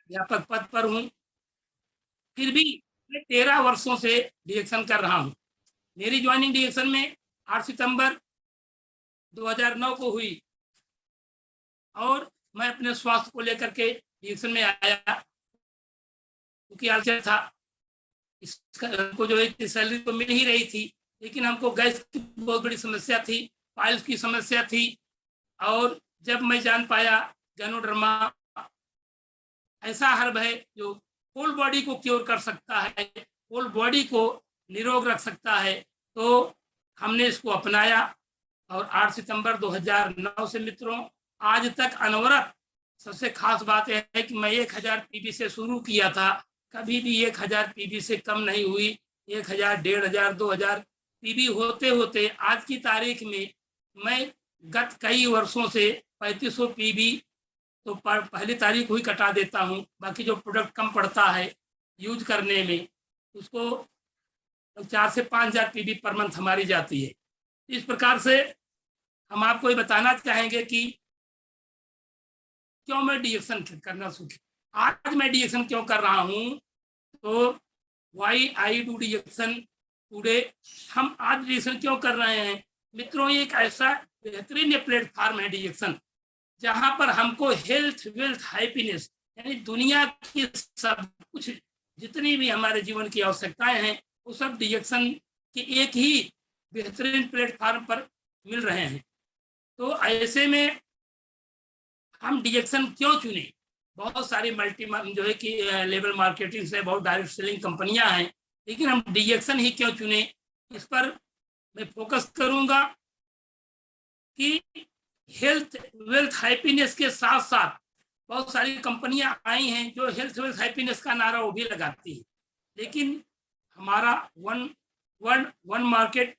अध्यापक पद पर हूँ। फिर भी मैं 13 वर्षों से डिरेक्शन कर रहा हूँ। मेरी ज्वाइनिंग डिरेक्शन में 8 सितंबर 2009 को हुई और मैं अपने स्वास्थ्य को लेकर के डिरेक्शन में आया, क्योंकि आलस्य था। हमको जो है सैलरी तो मिल ही रही थी, लेकिन हमको गैस की बहुत बड़ी समस्या थी, पाइल्स की समस्या थी। और जब मैं जान पाया गैनोडर्मा ऐसा हर्ब है जो होल बॉडी को क्योर कर सकता है, होल बॉडी को निरोग रख सकता है, तो हमने इसको अपनाया। और 8 सितंबर 2009 से मित्रों आज तक अनवरत। सबसे खास बात यह है कि मैं 1000 पीबी से शुरू किया था, कभी भी 1000 पीबी से कम नहीं हुई। 1000, 1500, 2000 पीबी होते होते आज की तारीख में मैं गत कई वर्षों से 3500 पीबी तो पहली तारीख हुई कटा देता हूँ। बाकी जो प्रोडक्ट कम पड़ता है यूज करने में, उसको 4 से 5000 पीबी पर मंथ हमारी जाती है। इस प्रकार से हम आपको ये बताना चाहेंगे कि क्यों मैं डिरेक्शन करना शुरू। आज मैं डिरेक्शन क्यों कर रहा हूँ, तो why I do direction today. हम आज डिरेक्शन क्यों कर रहे हैं मित्रों, ये एक ऐसा बेहतरीन प्लेटफॉर्म है डिरेक्शन, जहां पर हमको हेल्थ, वेल्थ, हैप्पीनेस यानी दुनिया की सब कुछ जितनी भी हमारे जीवन की आवश्यकताएं हैं वो सब डिरेक्शन के एक ही बेहतरीन प्लेटफॉर्म पर मिल रहे हैं। तो ऐसे में हम डिरेक्शन क्यों चुने। बहुत सारी मल्टी जो है कि लेवल मार्केटिंग से बहुत डायरेक्ट सेलिंग कंपनियां हैं, लेकिन हम डिरेक्शन ही क्यों चुने, इस पर मैं फोकस करूंगा कि हेल्थ, वेल्थ, हैप्पीनेस के साथ साथ बहुत सारी कंपनियां आई हैं जो हेल्थ, वेल्थ, हैप्पीनेस का नारा वो भी लगाती है, लेकिन हमारा वन मार्केट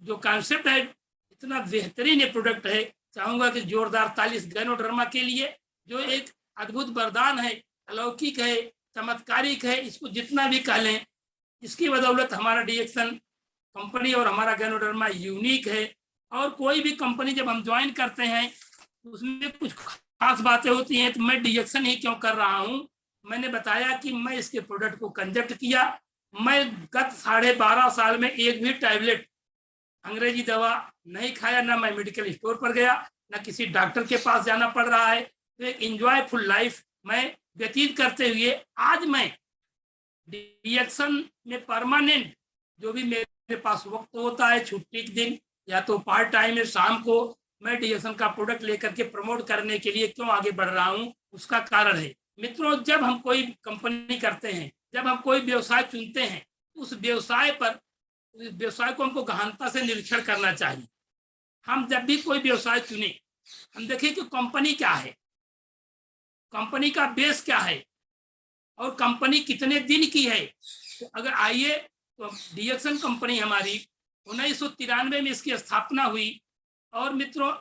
जो कॉन्सेप्ट है इतना बेहतरीन ये प्रोडक्ट है। चाहूंगा कि जोरदार ताली गैनोडर्मा के लिए, जो एक अद्भुत वरदान है, अलौकिक है, चमत्कारिक है, इसको जितना भी कह लें। इसकी बदौलत हमारा डिरेक्शन कंपनी और हमारा गैनोडर्मा यूनिक है। और कोई भी कंपनी जब हम ज्वाइन करते हैं उसमें कुछ खास बातें होती हैं। तो मैं डिरेक्शन ही क्यों कर रहा हूँ, मैंने बताया कि मैं इसके प्रोडक्ट को कंजेक्ट किया। मैं गत 12.5 साल में एक भी टैबलेट अंग्रेजी दवा नहीं खाया, ना मैं मेडिकल स्टोर पर गया, ना किसी डॉक्टर के पास जाना पड़ रहा है। तो एक एंजॉयफुल लाइफ मैं व्यतीत करते हुए आज मैं डिरेक्शन में परमानेंट, जो भी मेरे पास वक्त होता है छुट्टी के दिन या तो पार्ट टाइम में शाम को, मैं डिरेक्शन का प्रोडक्ट लेकर के प्रमोट करने के लिए क्यों आगे बढ़ रहा हूँ, उसका कारण है मित्रों। जब हम कोई कंपनी करते हैं, जब हम कोई व्यवसाय चुनते हैं, उस व्यवसाय पर, उस व्यवसाय को हमको गहनता से निरीक्षण करना चाहिए। हम जब भी कोई व्यवसाय चुने, हम देखें कि कंपनी क्या है, कंपनी का बेस क्या है और कंपनी कितने दिन की है। तो अगर आइए, तो डिरेक्शन कंपनी हमारी 1993 में इसकी स्थापना हुई और मित्रों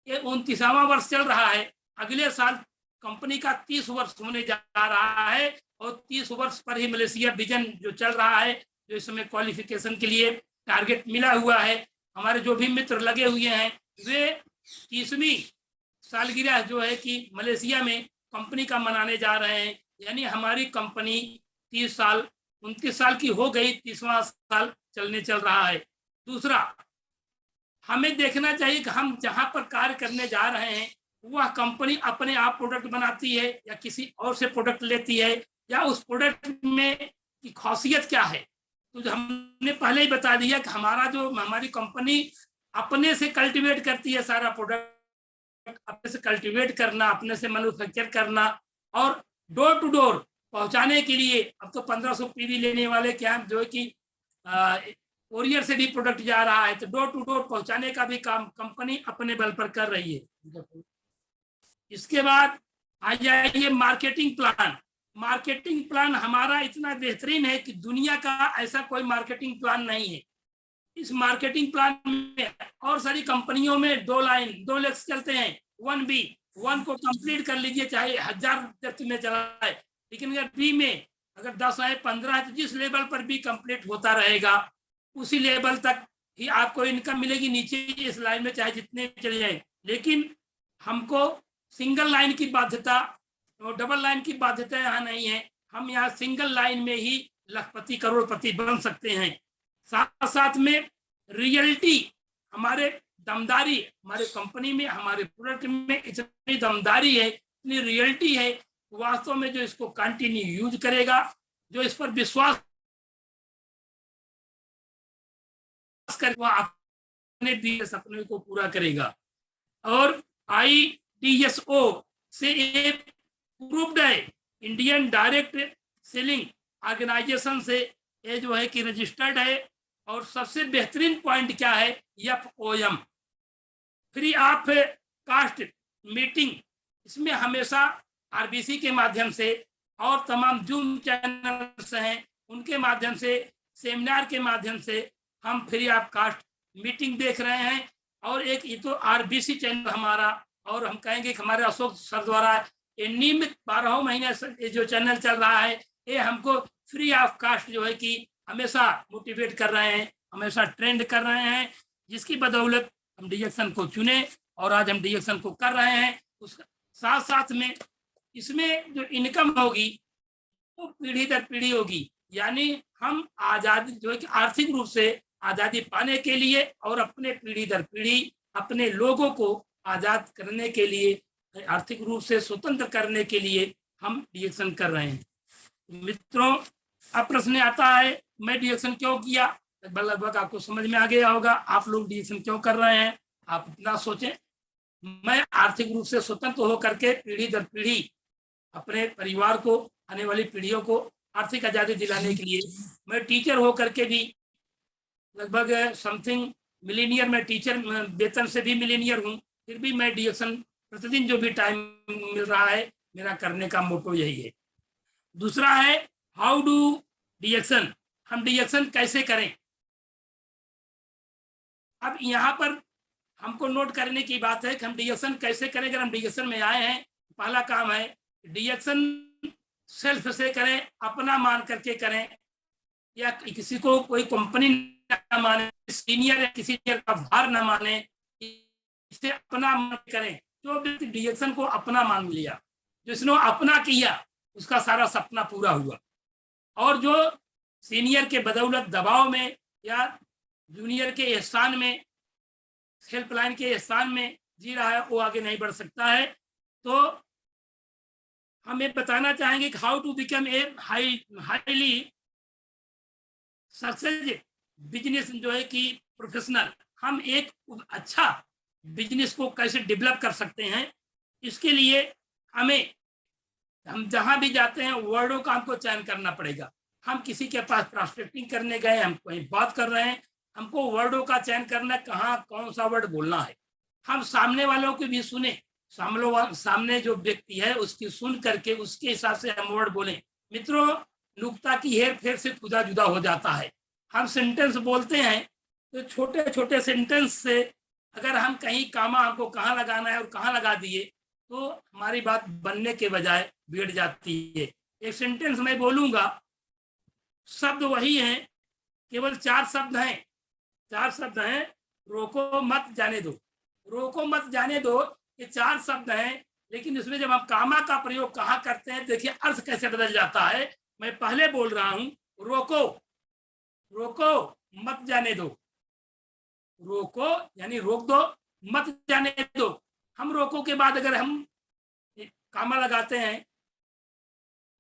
ये 29वां वर्ष चल रहा है। अगले साल कंपनी का 30 वर्ष होने जा रहा है और 30 वर्ष पर ही मलेशिया विजन जो चल रहा है, जो इस समय क्वालिफिकेशन के लिए टारगेट मिला हुआ है, हमारे जो भी मित्र लगे हुए हैं वे 30वीं सालगिरह जो है कि मलेशिया में कंपनी का मनाने जा रहे हैं। यानी हमारी कंपनी 30 साल, 29 साल की हो गई, 30वां साल चल रहा है। दूसरा, हमें देखना चाहिए कि हम जहां पर कार्य करने जा रहे हैं वह कंपनी अपने आप प्रोडक्ट बनाती है या किसी और से प्रोडक्ट लेती है, या उस प्रोडक्ट में की खासियत क्या है। तो हमने पहले ही बता दिया कि हमारी कंपनी अपने से कल्टीवेट करती है सारा प्रोडक्ट, अपने से कल्टीवेट करना, अपने से मैन्युफैक्चर करना और डोर टू डोर पहुंचाने के लिए। अब तो 1500 पीवी लेने वाले क्या जो है कि कोरियर से भी प्रोडक्ट जा रहा है, तो डोर टू डोर पहुंचाने का भी काम कंपनी अपने बल पर कर रही है। इसके बाद आ जाइए मार्केटिंग प्लान। मार्केटिंग प्लान हमारा इतना बेहतरीन है कि दुनिया का ऐसा कोई मार्केटिंग प्लान नहीं है। इस मार्केटिंग प्लान में और सारी कंपनियों में 2 लाइन 2 लेक्स चलते हैं। 1B, 1 को कंप्लीट कर लीजिए चाहे 1000 में चलाए, लेकिन अगर बी में अगर 10 आए 15 तो जिस लेवल पर भी कंप्लीट होता रहेगा उसी लेवल तक ही आपको इनकम मिलेगी। नीचे इस लाइन में चाहे जितने चले जाए, लेकिन हमको सिंगल लाइन की बाध्यता डबल लाइन की बाध्यता यहाँ नहीं है, हम यहाँ सिंगल लाइन में ही लखपति करोड़पति बन सकते हैं। साथ साथ में रियलिटी, हमारे दमदारी, हमारे कंपनी में, हमारे प्रोडक्ट में इतनी दमदारी है, इतनी रियलिटी है, वास्तव में जो इसको कंटिन्यू यूज करेगा, जो इस पर विश्वास करेगा, अपने भी सपने को पूरा करेगा। और IDSO से एक प्रूव्ड है, इंडियन डायरेक्ट सेलिंग ऑर्गेनाइजेशन से ये जो है कि रजिस्टर्ड है। और सबसे बेहतरीन पॉइंट क्या है, FOM, free of cost meeting. इसमें हमेशा RBC के माध्यम से और तमाम जूम चैनल्स हैं उनके माध्यम से, सेमिनार के माध्यम से हम फ्री ऑफ कास्ट मीटिंग देख रहे हैं। और एक ये तो RBC चैनल हमारा, और हम कहेंगे कि हमारे अशोक सर द्वारा ये नियमित 12 महीने ये जो चैनल चल रहा है, ये हमको फ्री ऑफ कास्ट जो है कि हमेशा मोटिवेट कर रहे हैं, हमेशा ट्रेंड कर रहे हैं, जिसकी बदौलत हम DXN को चुने और आज हम DXN को कर रहे हैं। उसका साथ साथ में इसमें जो इनकम होगी वो पीढ़ी दर पीढ़ी होगी, यानी हम आजादी जो है कि आर्थिक रूप से आजादी पाने के लिए और अपने पीढ़ी दर पीढ़ी अपने लोगों को आजाद करने के लिए, आर्थिक रूप से स्वतंत्र करने के लिए हम DXN कर रहे हैं। मित्रों, अब प्रश्न आता है मैं DXN क्यों किया, लगभग आपको समझ में आ गया होगा। आप लोग DXN क्यों कर रहे हैं, आप इतना सोचें। मैं आर्थिक रूप से स्वतंत्र होकर के पीढ़ी दर पीढ़ी अपने परिवार को, आने वाली पीढ़ियों को आर्थिक आजादी दिलाने के लिए, मैं टीचर होकर के भी लगभग समथिंग मिलीनियर, मैं टीचर वेतन से भी मिलीनियर हूँ, फिर भी मैं DXN प्रतिदिन जो भी टाइम मिल रहा है, मेरा करने का मोटो यही है। दूसरा है हाउ डू DXN, हम DXN कैसे करें। अब यहाँ पर हमको नोट करने की बात है कि हम DXN कैसे करें। अगर हम DXN में आए हैं, पहला काम है DXN सेल्फ से करें, अपना मान करके करें, या किसी को कोई कंपनी ना माने, सीनियर या किसी का भार ना माने, इसे अपना मान करें। जो व्यक्ति DXN को अपना मान लिया, जिसने अपना किया, उसका सारा सपना पूरा हुआ। और जो सीनियर के बदौलत दबाव में या जूनियर के एहसान में, हेल्पलाइन के एहसान में जी रहा है, वो आगे नहीं बढ़ सकता है। तो हम ये बताना चाहेंगे कि how to become a highly success business जो है कि प्रोफेशनल, हम एक अच्छा बिजनेस को कैसे डेवलप कर सकते हैं। इसके लिए हम जहां भी जाते हैं वर्डों का हमको चयन करना पड़ेगा। हम किसी के पास प्रोस्पेक्टिंग करने गए, हम कहीं बात कर रहे हैं, हमको वर्डों का चयन करना, कहाँ कौन सा वर्ड बोलना है। हम सामने वालों की भी सुने, सामने जो व्यक्ति है उसकी सुन करके उसके हिसाब से हम वर्ड बोलें। मित्रों, नुक्ता की हेर फेर से खुदा जुदा हो जाता है। हम सेंटेंस बोलते हैं तो छोटे छोटे सेंटेंस से अगर हम कहीं कामा हमको कहाँ लगाना है और कहाँ लगा दिए, तो हमारी बात बनने के बजाय बिगड़ जाती है। एक सेंटेंस मैं बोलूंगा, शब्द वही हैं, केवल 4 शब्द हैं, 4 शब्द हैं, रोको मत जाने दो। रोको मत जाने दो, ये 4 शब्द हैं, लेकिन इसमें जब हम कामा का प्रयोग कहाँ करते हैं, देखिए अर्थ कैसे बदल जाता है। मैं पहले बोल रहा हूं रोको, रोको मत जाने दो, रोको यानी रोक दो, मत जाने दो। हम रोको के बाद अगर हम कामा लगाते हैं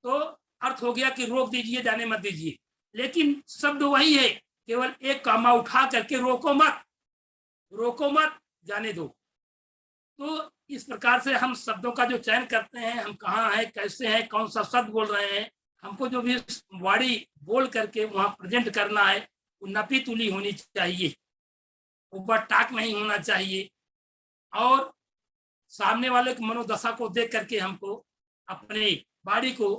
तो अर्थ हो गया कि रोक दीजिए, जाने मत दीजिए। लेकिन शब्द वही है, केवल एक कामा उठा करके रोको मत, रोको मत जाने दो। तो इस प्रकार से हम शब्दों का जो चयन करते हैं, हम कहाँ हैं, कैसे हैं, कौन सा शब्द बोल रहे हैं, हमको जो भी वाणी बोल करके वहां प्रेजेंट करना है, वो नपी तुली होनी चाहिए, ऊपर टाक नहीं होना चाहिए। और सामने वाले की मनोदशा को देख करके हमको अपने वाणी को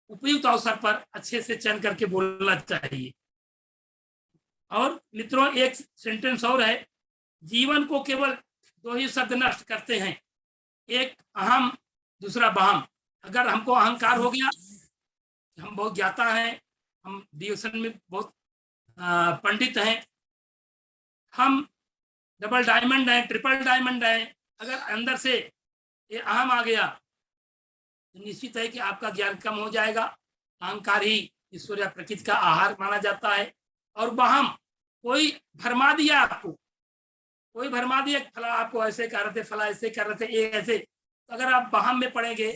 उपयुक्त अवसर पर अच्छे से चयन करके बोलना चाहिए। और मित्रों, एक सेंटेंस और है, जीवन को केवल 2 ही शब्द नष्ट करते हैं, एक अहम, दूसरा बहम। अगर हमको अहंकार हो गया, हम बहुत ज्ञाता हैं, हम DXN में बहुत पंडित हैं, हम डबल डायमंड हैं, ट्रिपल डायमंड हैं, अगर अंदर से ये अहम आ गया तो निश्चित है कि आपका ज्ञान कम हो जाएगा। अहंकार ही ईश्वर या प्रकृति का आहार माना जाता है। और वहम, कोई भरमा दिया आपको, कोई भरमा दिया फला आपको ऐसे कर रहे थे, फला ऐसे कर रहे थे, ये ऐसे, तो अगर आप वहम में पड़ेंगे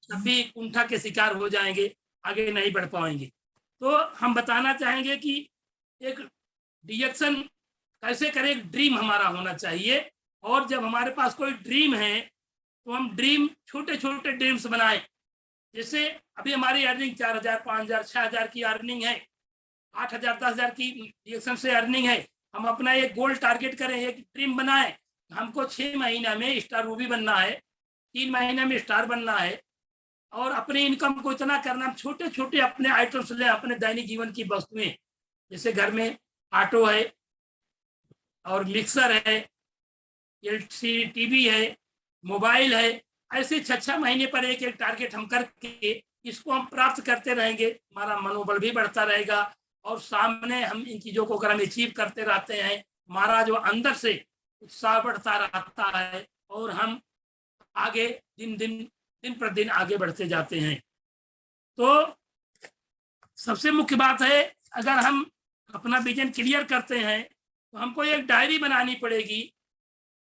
तब भी कुंठा के शिकार हो जाएंगे, आगे नहीं बढ़ पाएंगे। तो हम बताना चाहेंगे कि एक डिजेक्शन कैसे करें। एक ड्रीम हमारा होना चाहिए, और जब हमारे पास कोई ड्रीम है तो हम ड्रीम छोटे छोटे ड्रीम्स बनाएं। जैसे अभी हमारी अर्निंग 4,000, 5,000, 6,000 की अर्निंग है, 8,000, 10,000 की डिजेक्शन से अर्निंग है। हम अपना एक गोल टारगेट करें, एक ड्रीम बनाएं। हमको 6 महीना में स्टार मूवी बनना है, 3 महीने में स्टार बनना है, और अपने इनकम को इतना करना। हम छोटे छोटे अपने आइटम्स लें, अपने दैनिक जीवन की वस्तुएं, जैसे घर में ऑटो है और मिक्सर है, एलसीडी टीवी है, मोबाइल है। ऐसे 6-6 महीने पर एक एक टारगेट हम करके इसको हम प्राप्त करते रहेंगे, हमारा मनोबल भी बढ़ता रहेगा। और सामने हम इन चीजों को अगर हम अचीव करते रहते हैं, हमारा जो अंदर से उत्साह बढ़ता रहता है, और हम आगे दिन पर दिन आगे बढ़ते जाते हैं। तो सबसे मुख्य बात है, अगर हम अपना विजन क्लियर करते हैं तो हमको एक डायरी बनानी पड़ेगी।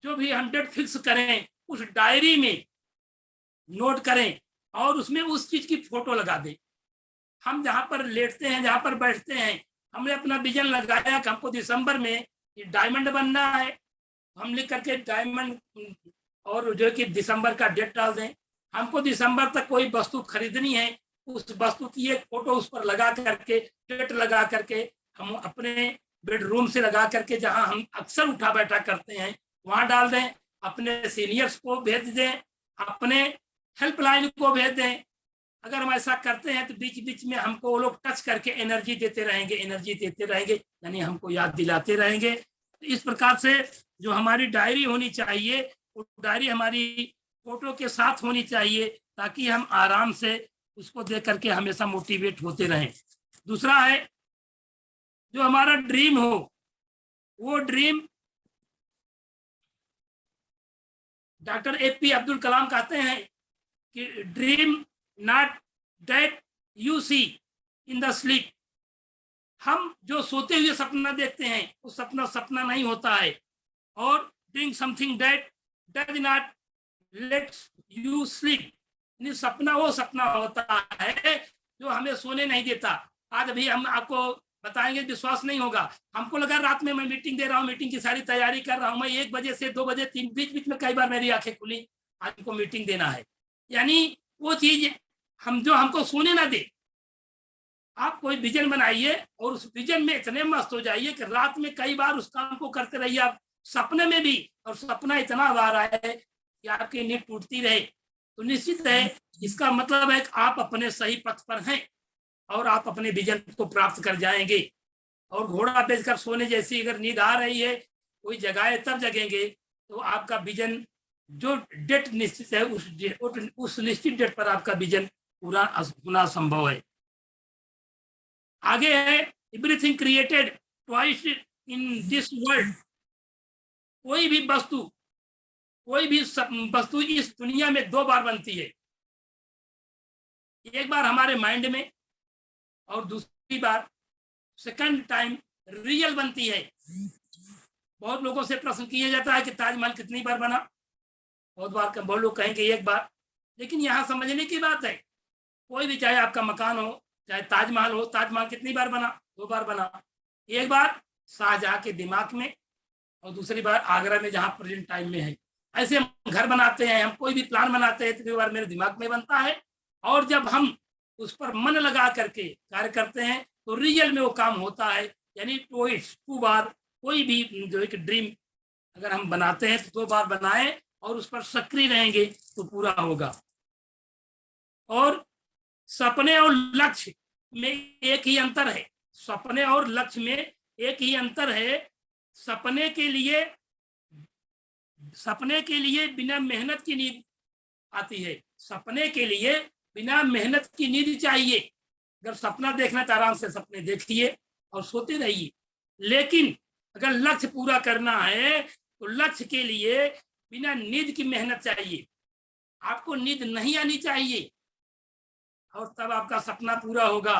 जो भी हम डेट फिक्स करें उस डायरी में नोट करें, और उसमें उस चीज की फोटो लगा दें। हम जहाँ पर लेटते हैं, जहाँ पर बैठते हैं, हमने अपना विजन लगाया कि हमको दिसंबर में डायमंड बनना है, हम लिख करके डायमंड, और जो कि दिसंबर का डेट डाल दें। हमको दिसंबर तक कोई वस्तु खरीदनी है, उस वस्तु की एक फोटो उस पर लगा करके, डेट लगा करके, हम अपने बेडरूम से लगा करके जहां हम अक्सर उठा बैठा करते हैं वहां डाल दें। अपने सीनियर्स को भेज दें, अपने हेल्पलाइन को भेज दें। अगर हम ऐसा करते हैं तो बीच बीच में हमको वो लोग टच करके एनर्जी देते रहेंगे, यानी हमको याद दिलाते रहेंगे। तो इस प्रकार से जो हमारी डायरी होनी चाहिए, वो डायरी हमारी फोटो के साथ होनी चाहिए, ताकि हम आराम से उसको देख करके हमेशा मोटिवेट होते रहें। दूसरा है, जो हमारा ड्रीम हो, वो dream doctor A P Abdul Kalam कहते हैं कि dream not that you see in the sleep. हम जो सोते हुए सपना देखते हैं वो सपना सपना नहीं होता है। और dream something that does not let you sleep, सपना वो सपना होता है जो हमें सोने नहीं देता। आज अभी हम आपको बताएंगे, विश्वास नहीं होगा। हमको लगा रात में मैं मीटिंग दे रहा हूँ, मीटिंग की सारी तैयारी कर रहा हूँ, मैं 1 बजे से 2 बजे 3, बीच बीच में कई बार मेरी आंखें खुली, आज हमको मीटिंग देना है। यानी वो चीज हम जो हमको सोने ना दे। आप कोई विजन बनाइए और उस विजन में इतने मस्त हो जाइए कि रात में कई बार उस काम को करते रहिए, आप सपने में भी, और सपना इतना बार आए कि आपकी नींद टूटती रहे। तो निश्चित है इसका मतलब है कि आप अपने सही पथ पर हैं और आप अपने विजन को प्राप्त कर जाएंगे। और घोड़ा बेचकर सोने जैसी अगर नींद आ रही है, कोई जगाए तब जगेंगे, तो आपका विजन जो डेट निश्चित है उस निश्चित डेट पर आपका विजन पूरा होना संभव है। आगे है, everything created twice in this world. कोई भी वस्तु इस दुनिया में 2 बार बनती है। एक बार हमारे माइंड में, और दूसरी बार सेकंड टाइम रियल बनती है। बहुत लोगों से प्रश्न किया जाता है कि ताजमहल कितनी बार बना। बहुत लोग कहेंगे 1 बार, लेकिन यहाँ समझने की बात है, कोई भी, चाहे आपका मकान हो, चाहे ताजमहल हो, ताजमहल कितनी बार बना? 2 बार बना। एक बार शाहजहां के दिमाग में, और दूसरी बार आगरा में, जहाँ प्रेजेंट टाइम में है। ऐसे हम घर बनाते हैं, हम कोई भी प्लान बनाते हैं, तो बार मेरे दिमाग में बनता है, और जब हम उस पर मन लगा करके कार्य करते हैं तो रियल में वो काम होता है। यानी 2 बार कोई भी जो एक ड्रीम अगर हम बनाते हैं तो 2 बार बनाएं और उस पर सक्रिय रहेंगे तो पूरा होगा। और सपने और लक्ष्य में एक ही अंतर है। सपने और लक्ष्य में एक ही अंतर है। सपने के लिए बिना मेहनत की नींद आती है। सपने के लिए बिना मेहनत की नींद चाहिए। अगर सपना देखना तो आराम से सपने देखिए और सोते रहिए, लेकिन अगर लक्ष्य पूरा करना है तो लक्ष्य के लिए बिना नींद की मेहनत चाहिए। आपको नींद नहीं आनी चाहिए, और तब आपका सपना पूरा होगा।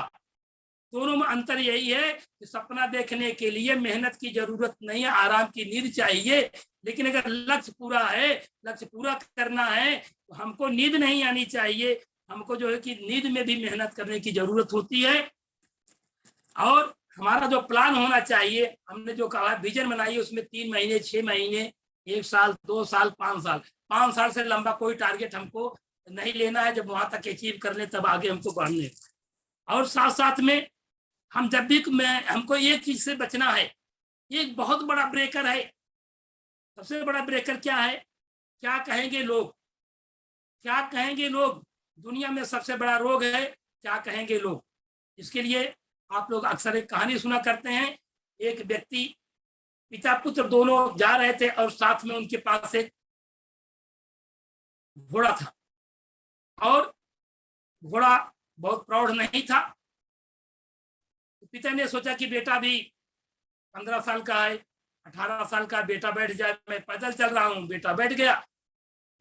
दोनों में अंतर यही है कि सपना देखने के लिए मेहनत की जरूरत नहीं है, आराम की नींद चाहिए। लेकिन अगर लक्ष्य पूरा है, लक्ष्य पूरा करना है, तो हमको नींद नहीं आनी चाहिए, हमको जो है कि नींद में भी मेहनत करने की जरूरत होती है। और हमारा जो प्लान होना चाहिए, हमने जो कहा विजन बनाई, उसमें 3 महीने, 6 महीने, 1 साल, 2 साल, 5 साल, 5 साल से लंबा कोई टारगेट हमको नहीं लेना है। जब वहां तक अचीव कर ले तब आगे हमको बढ़ने। और साथ साथ में हम जब भी हमको एक चीज से बचना है, ये एक बहुत बड़ा ब्रेकर है। सबसे बड़ा ब्रेकर क्या है? क्या कहेंगे लोग, क्या कहेंगे लोग। दुनिया में सबसे बड़ा रोग है क्या कहेंगे लोग। इसके लिए आप लोग अक्सर एक कहानी सुना करते हैं। एक व्यक्ति, पिता पुत्र दोनों जा रहे थे और साथ में उनके पास एक घोड़ा था, और घोड़ा बहुत प्रौढ़ नहीं था। पिता ने सोचा कि बेटा भी 15 साल का है, 18 साल का बेटा बैठ जाए, मैं पैदल चल रहा हूँ। बेटा बैठ गया,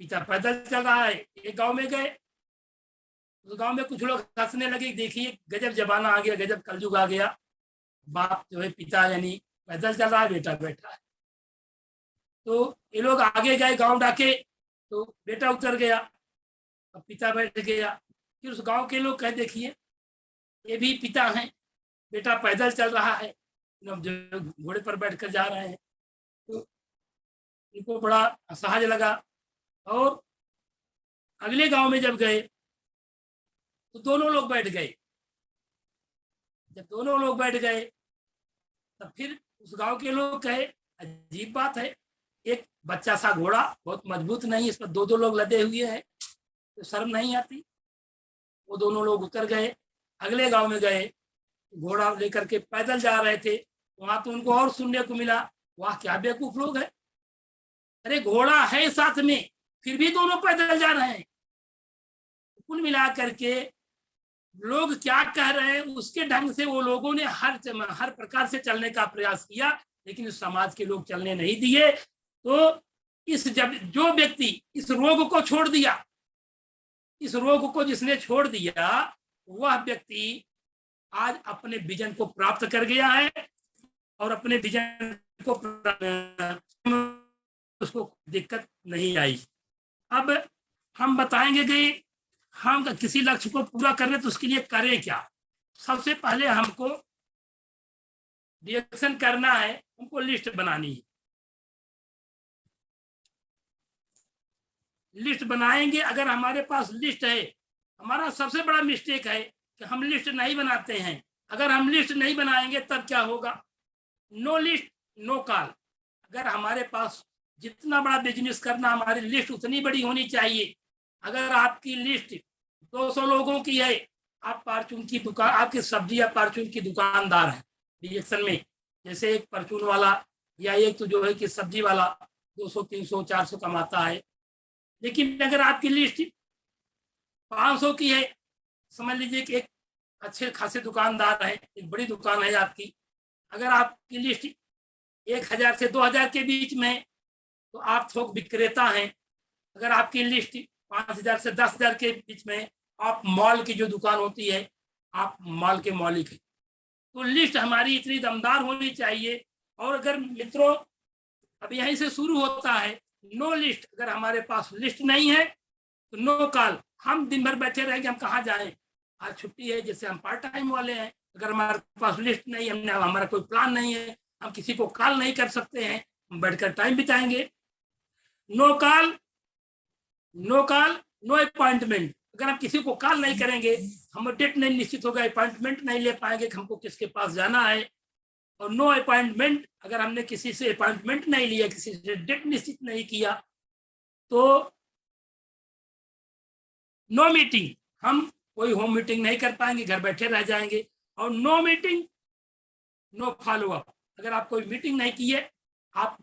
पिता पैदल चल रहा है। एक गांव में गए, उस गांव में कुछ लोग हंसने लगे, देखिए गजब जमाना आ गया, गजब कलयुग आ गया। बाप जो है, पिता यानी पैदल चल रहा है, बेटा बैठा है। तो ये लोग आगे गए गांव डाके, तो बेटा उतर गया, अब पिता बैठ गया। फिर उस गांव के लोग कहे देखिए ये भी पिता हैं, बेटा पैदल चल रहा है, जो घोड़े पर बैठकर जा रहे हैं। तो इनको बड़ा असहज लगा। और अगले गांव में जब गए तो दोनों लोग बैठ गए। जब दोनों लोग बैठ गए तब फिर उस गांव के लोग कहे अजीब बात है, एक बच्चा सा घोड़ा, बहुत मजबूत नहीं, इस पर दो दो लोग लदे हुए हैं, तो शर्म नहीं आती। वो दोनों लोग उतर गए, अगले गांव में गए, घोड़ा लेकर के पैदल जा रहे थे। वहां तो उनको और सुनने को मिला, वाह क्या बेवकूफ लोग है, अरे घोड़ा है साथ में फिर भी दोनों पैदल जा रहे हैं। कुल मिला करके लोग क्या कह रहे हैं उसके ढंग से वो लोगों ने हर प्रकार से चलने का प्रयास किया, लेकिन समाज के लोग चलने नहीं दिए। तो जब जो व्यक्ति इस रोग को छोड़ दिया, इस रोग को जिसने छोड़ दिया, वह व्यक्ति आज अपने विजन को प्राप्त कर गया है, और अपने विजन को उसको दिक्कत नहीं आई। अब हम बताएंगे कि हम किसी लक्ष्य को पूरा करने तो उसके लिए करें क्या। सबसे पहले हमको रिएक्शन करना है, हमको लिस्ट बनानी है। लिस्ट बनाएंगे, अगर हमारे पास लिस्ट है। हमारा सबसे बड़ा मिस्टेक है कि हम लिस्ट नहीं बनाते हैं। अगर हम लिस्ट नहीं बनाएंगे तब क्या होगा, नो लिस्ट नो कॉल। अगर हमारे पास जितना बड़ा बिजनेस करना, हमारी लिस्ट उतनी बड़ी होनी चाहिए। अगर आपकी लिस्ट 200 लोगों की है, आप परचून की दुकान, आपकी सब्जी या परचून की दुकानदार है रिएक्शन में, जैसे एक परचून वाला या एक तो जो है कि सब्जी वाला 200, 300, 400 कमाता है। लेकिन अगर आपकी लिस्ट 500 की है, समझ लीजिए कि एक अच्छे खासे दुकानदार है, एक बड़ी दुकान है आपकी, अगर आपकी लिस्ट 1000 से 2000 के बीच में, तो आप थोक विक्रेता हैं। अगर आपकी लिस्ट 5000 से 10000 के बीच में, आप मॉल की जो दुकान होती है, आप मॉल के मालिक हैं। तो लिस्ट हमारी इतनी दमदार होनी चाहिए। और अगर मित्रों, अब यहीं से शुरू होता है नो लिस्ट। अगर हमारे पास लिस्ट नहीं है तो नो कॉल। हम दिन भर बैठे रहेंगे, हम कहाँ जाएं, आज छुट्टी है, जैसे हम पार्ट टाइम वाले हैं। अगर हमारे पास लिस्ट नहीं है, हमारा कोई प्लान नहीं है, हम किसी को कॉल नहीं कर सकते हैं, हम बैठकर टाइम बिताएंगे। No call no call no appointment. अगर हम किसी को कॉल नहीं करेंगे, हम डेट नहीं निश्चित होगा, अपॉइंटमेंट नहीं ले पाएंगे कि हमको किसके पास जाना है। और नो अपॉइंटमेंट, अगर हमने किसी से अपॉइंटमेंट नहीं लिया, किसी से डेट निश्चित नहीं किया, तो नो मीटिंग, हम कोई होम मीटिंग नहीं कर पाएंगे, घर बैठे रह जाएंगे। और नो मीटिंग नो फॉलोअप। अगर आप कोई मीटिंग नहीं की है, आप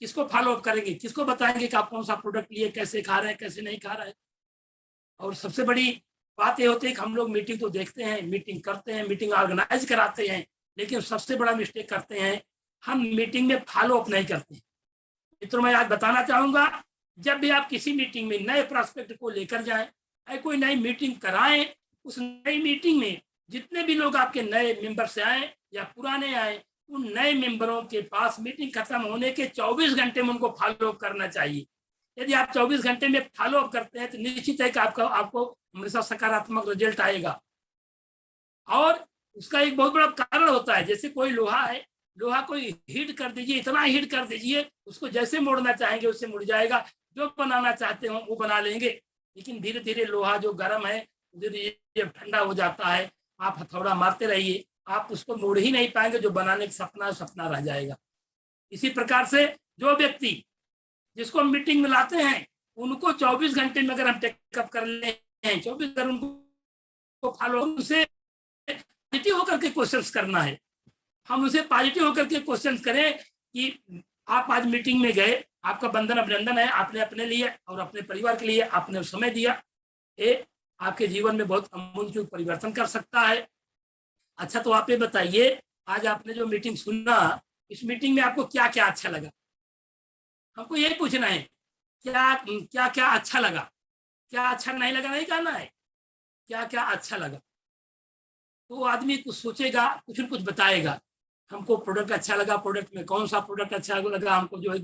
किसको फॉलोअप करेंगे, किसको बताएंगे कि आप कौन सा प्रोडक्ट लिए, कैसे खा रहे हैं, कैसे नहीं खा रहे हैं। और सबसे बड़ी बात ये होती है कि हम लोग मीटिंग तो देखते हैं, मीटिंग करते हैं, मीटिंग ऑर्गेनाइज कराते हैं, लेकिन सबसे बड़ा मिस्टेक करते हैं, हम मीटिंग में फॉलो अप नहीं करते। मित्रों, मैं आज बताना चाहूंगा, जब भी आप किसी मीटिंग में नए प्रोस्पेक्ट को लेकर जाएं, कोई नई मीटिंग कराएं, उस नई मीटिंग में जितने भी लोग आपके नए मेंबर से आए या पुराने आए, उन नए मेंबरों के पास मीटिंग खत्म होने के 24 घंटे में उनको फॉलो अप करना चाहिए। यदि आप 24 घंटे में फॉलो अप करते हैं तो निश्चित है कि आपको हमेशा सकारात्मक रिजल्ट आएगा। और उसका एक बहुत बड़ा कारण होता है, जैसे कोई लोहा है, लोहा को हीट कर दीजिए, इतना हीट कर दीजिए, उसको जैसे मोड़ना चाहेंगे उससे मुड़ जाएगा, जो बनाना चाहते हो वो बना लेंगे। लेकिन धीरे धीरे लोहा जो गर्म है धीरे धीरे ठंडा हो जाता है, आप हथौड़ा मारते रहिए, आप उसको मोड़ ही नहीं पाएंगे, जो बनाने का सपना रह जाएगा। इसी प्रकार से जो व्यक्ति जिसको हम मीटिंग में लाते हैं उनको 24 घंटे में अगर हम टेकअप कर ले हैं, 24 घंटे उनको फॉलो, उनसे पॉजिटिव होकर के क्वेश्चंस करना है। हम उसे पॉजिटिव होकर के क्वेश्चंस करें कि आप आज मीटिंग में गए, आपका बंधन अभिनंदन है, आपने अपने लिए और अपने परिवार के लिए आपने समय दिया, ये आपके जीवन में बहुत अमूलचूल परिवर्तन कर सकता है। अच्छा, तो आप ये बताइए, आज आपने जो मीटिंग सुना, इस मीटिंग में आपको क्या क्या अच्छा लगा? हमको यही पूछना है, क्या क्या क्या अच्छा लगा, क्या अच्छा नहीं लगा नहीं कहना है, क्या क्या अच्छा लगा। तो आदमी कुछ सोचेगा, कुछ न कुछ बताएगा। हमको प्रोडक्ट अच्छा लगा, प्रोडक्ट में कौन सा प्रोडक्ट अच्छा लगा, हमको जो है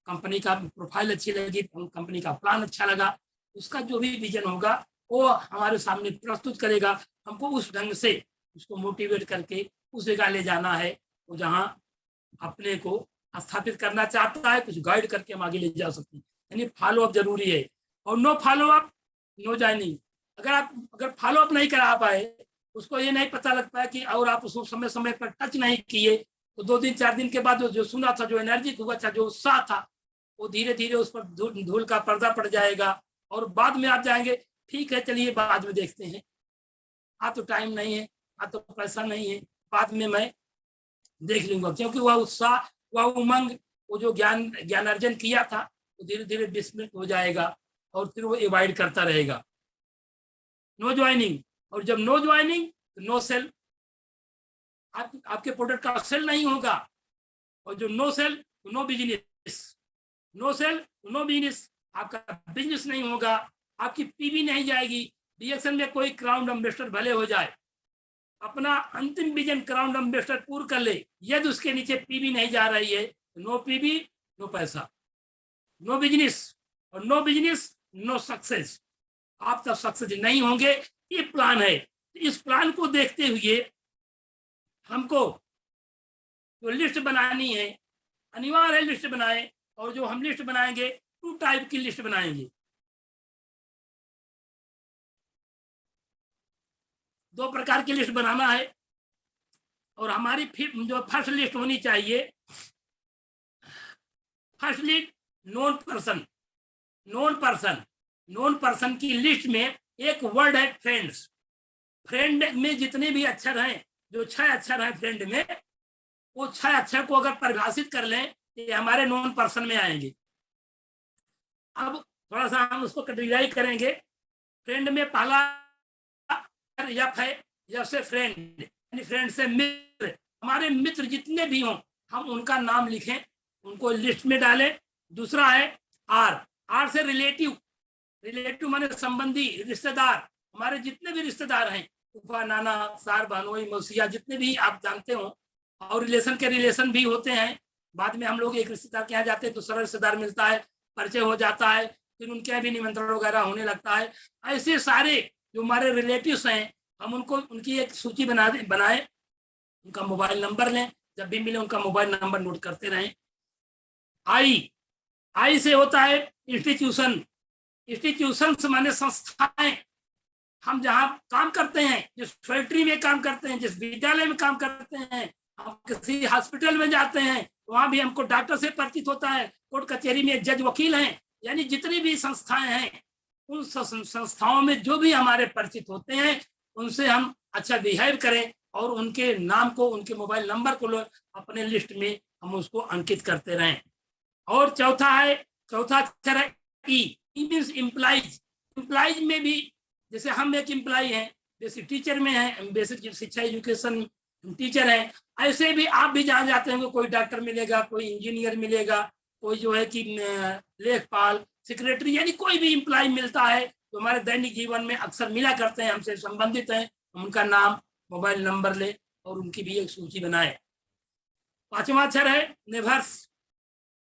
कंपनी का प्रोफाइल अच्छी लगी, कंपनी का प्लान अच्छा लगा, उसका जो भी विजन होगा वो हमारे सामने प्रस्तुत करेगा। हमको उस ढंग से उसको मोटिवेट करके उस जगह ले जाना है वो जहाँ अपने को स्थापित करना चाहता है, कुछ गाइड करके हम आगे ले जा सकते हैं। यानी फॉलो अप जरूरी है, और no follow up no joining. अगर फॉलो अप नहीं करा पाए, उसको ये नहीं पता लग पाया कि, और आप उसको समय समय पर टच नहीं किए, तो 2 दिन 4 दिन के बाद जो सुना था, जो एनर्जी हुआ था, जो उत्साह था, वो धीरे धीरे उस पर धूल का पर्दा पड़ जाएगा। और बाद में आप जाएंगे, ठीक है चलिए बाद में देखते हैं, आज तो टाइम नहीं है, आज तो पैसा नहीं है, बाद में मैं देख लूंगा। क्योंकि वह उत्साह, वह उमंग, वो जो ज्ञान अर्जन किया था, वो धीरे धीरे विस्मृत हो जाएगा और फिर वो एवॉइड करता रहेगा। नो ज्वाइनिंग, और जब नो ज्वाइनिंग तो नो सेल, आपके प्रोडक्ट का सेल नहीं होगा। और जो नो सेल तो नो बिजनेस, नो सेल तो नो बिजनेस, आपका बिजनेस नहीं होगा, आपकी पीवी नहीं जाएगी। डीएक्शन में कोई क्राउन एम्बेसडर भले हो जाए, अपना अंतिम विजन क्राउन एम्बेसडर पूर्ण कर ले, यदि उसके नीचे पीवी नहीं जा रही है तो नो पीवी नो पैसा, नो बिजनेस, और नो बिजनेस नो सक्सेस। आप तब सक्सेस नहीं होंगे। ये प्लान है। इस प्लान को देखते हुए हमको जो लिस्ट बनानी है, अनिवार्य लिस्ट बनाए, और जो हम लिस्ट बनाएंगे 2 टाइप की लिस्ट बनाएंगे। 2 प्रकार की लिस्ट बनाना है। और हमारी जो फर्स्ट लिस्ट होनी चाहिए, first list non person. Non person की लिस्ट में एक वर्ड है फ्रेंड्स। फ्रेंड में जितने भी अक्षर हैं, जो 6 अक्षर हैं फ्रेंड में, वो 6 अक्षर को अगर परिभाषित कर लें, ये हमारे नॉन पर्सन में आएंगे। अब थोड़ा सा हम उसको कैटेगराइज करेंगे। फ्रेंड में पहला एफ है, एफ से फ्रेंड, यानी फ्रेंड से मित्र। हमारे मित्र जितने भी हों, हम उनका नाम लिखें, उनको लिस्ट में डालें। दूसरा है आर से रिलेटिव। रिलेटिव माने संबंधी, रिश्तेदार। हमारे जितने भी रिश्तेदार हैं, फूफा, नाना, सार, बहनोई, मौसिया, जितने भी आप जानते हो, और रिलेशन के रिलेशन भी होते हैं। बाद में हम लोग एक रिश्तेदार के यहाँ जाते हैं, दूसरा रिश्तेदार मिलता है, परिचय हो जाता है, फिर उनके यहाँ भी निमंत्रण वगैरह होने लगता है। ऐसे सारे जो हमारे रिलेटिव्स हैं, हम उनको उनकी एक सूची बनाए, उनका मोबाइल नंबर लें, जब भी मिले उनका मोबाइल नंबर नोट करते रहें। आई से होता है इंस्टीट्यूशन। इंस्टीट्यूशन माने संस्थाएं। हम जहाँ काम करते हैं, जिस फैक्ट्री में काम करते हैं, जिस विद्यालय में काम करते हैं, हम किसी हॉस्पिटल में जाते हैं, वहां भी हमको डॉक्टर से परिचित होता है, कोर्ट कचहरी में जज वकील हैं, यानी जितनी भी संस्थाएं हैं, उन संस्थाओं में जो भी हमारे परिचित होते हैं, उनसे हम अच्छा बिहेव करें, और उनके नाम को, उनके मोबाइल नंबर को अपने लिस्ट में हम उसको अंकित करते रहें। और चौथा अक्षर है ई मीन्स इम्प्लाइज। इम्प्लाइज में भी, जैसे हम एक इम्प्लाई हैं, बेसिक टीचर में है, बेसिक शिक्षा एजुकेशन टीचर है, ऐसे भी आप भी जहाँ जाते हैं, कोई डॉक्टर मिलेगा, कोई इंजीनियर मिलेगा, कोई जो है कि लेखपाल, सेक्रेटरी, यानी कोई भी इम्प्लाई मिलता है जो हमारे दैनिक जीवन में अक्सर मिला करते हैं, हमसे संबंधित हैं, उनका नाम, मोबाइल नंबर ले और उनकी भी एक सूची बनाए। 5वां अक्षर है नेबर्स।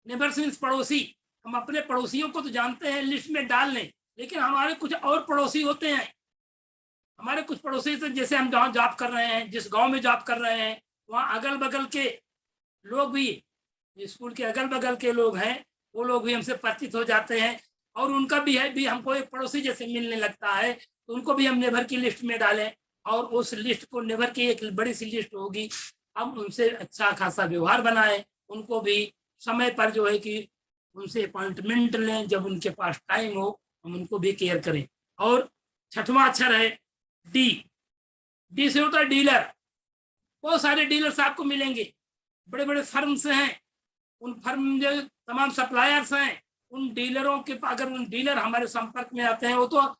नेबर्स मीन्स पड़ोसी। हम अपने पड़ोसियों को तो जानते हैं, लिस्ट में डाल लें, लेकिन हमारे कुछ और पड़ोसी होते हैं। हमारे कुछ पड़ोसी से, जैसे हम जहाँ जॉब कर रहे हैं, जिस गांव में जॉब कर रहे हैं, वहाँ अगल बगल के लोग भी, स्कूल के अगल बगल के लोग हैं, वो लोग भी हमसे परिचित हो जाते हैं और उनका भी है, भी हमको एक पड़ोसी जैसे मिलने लगता है, तो उनको भी हम नेबर की लिस्ट में डालें और उस लिस्ट को, नेबर की एक बड़ी सी लिस्ट होगी, हम उनसे अच्छा खासा व्यवहार बनाएं, उनको भी समय पर जो है कि उनसे अपॉइंटमेंट लें, जब उनके पास टाइम हो हम उनको भी केयर करें। और 6वां अक्षर है डी। डी से होता है डीलर। बहुत सारे डीलर्स आपको मिलेंगे, बड़े बड़े फर्म्स हैं, उन फर्म जो तमाम सप्लायर्स हैं, उन डीलरों के, अगर उन डीलर हमारे संपर्क में आते हैं, वो तो